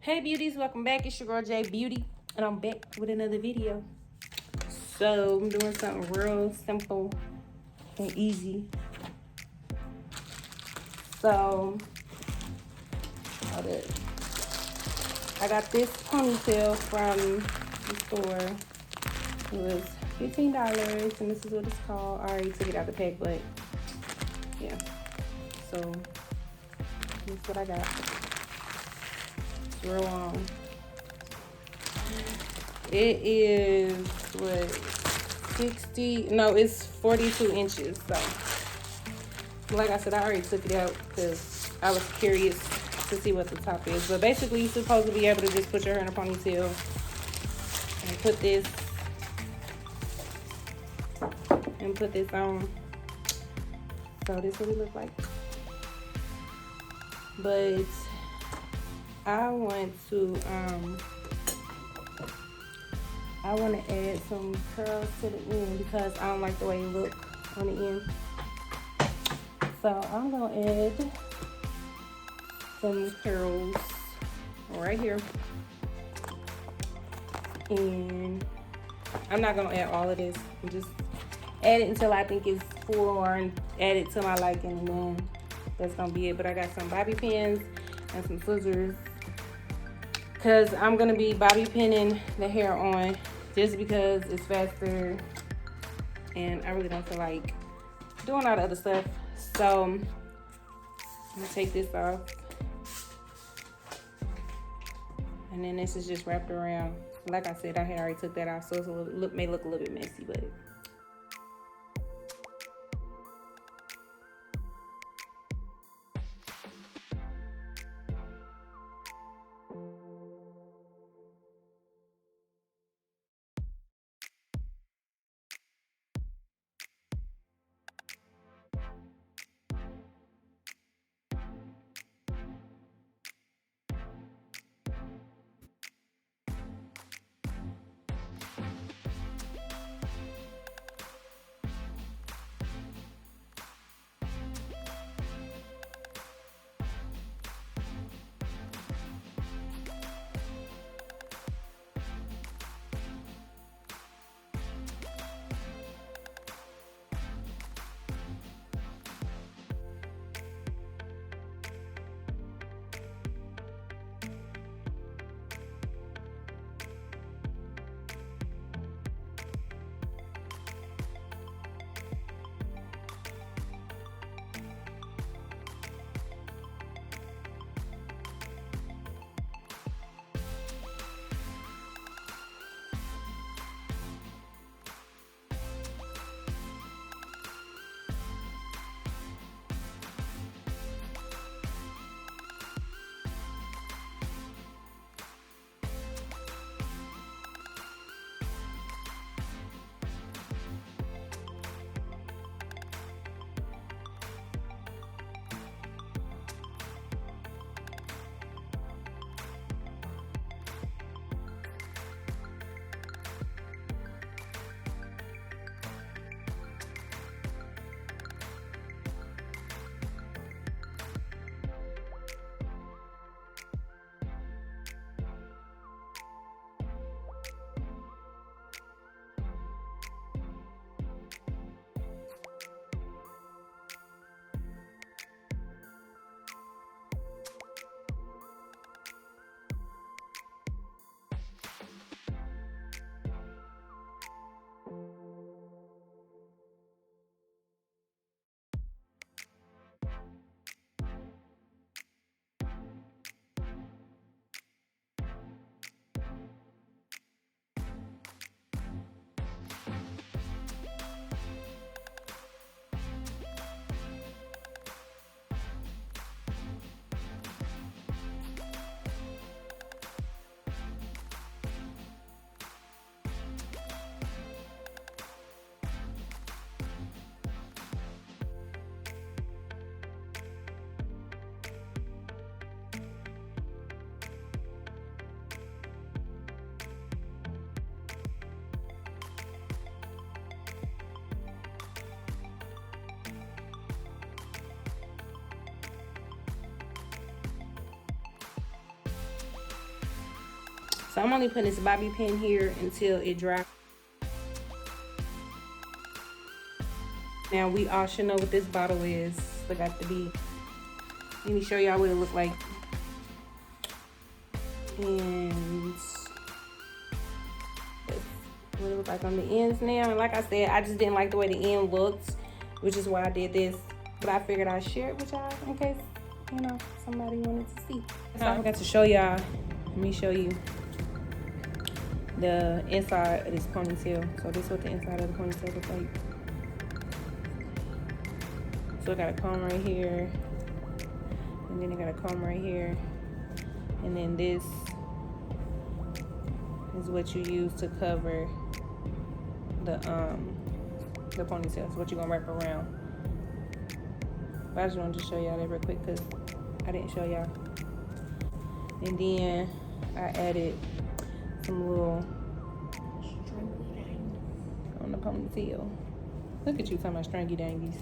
Hey beauties, welcome back. It's your girl J Beauty, and I'm back with another video. So I'm doing something real simple and easy. So I got this ponytail from the store. It was $15, and this is what it's called. I already took it out the pack, but yeah. So this is what I got. It's real long. It is what 60? No, it's 42 inches. So, like I said, I already took it out because I was curious to see what the top is. But basically, you're supposed to be able to just put your hair in a ponytail and put this on. So this is what it looks like. But I want to add some curls to the end because I don't like the way it looks on the end. So I'm gonna add some curls right here. And I'm not gonna add all of this. I'm just add it until I think it's full or add it to my liking, and then that's gonna be it. But I got some bobby pins and some scissors because I'm gonna be bobby pinning the hair on just because it's faster and I really don't feel like doing all the other stuff. So I'm gonna take this off, and then this is just wrapped around. Like I said, I had already took that off, so it may look a little bit messy, but So I'm only putting this bobby pin here until it dries. Now we all should know what this bottle is. It got to be. Let me show y'all what it look like. And that's what it looks like on the ends now. And like I said, I just didn't like the way the end looked, which is why I did this. But I figured I'd share it with y'all in case, you know, somebody wanted to see. So I forgot to show y'all. Let me show you the inside of this ponytail. So this is what the inside of the ponytail looks like. So I got a comb right here, and then I got a comb right here, and then this is what you use to cover the ponytail. So what you're gonna wrap around. But I just wanted to show y'all that real quick because I didn't show y'all. And then I added some little on the ponytail. Look at you talking about stringy dangies.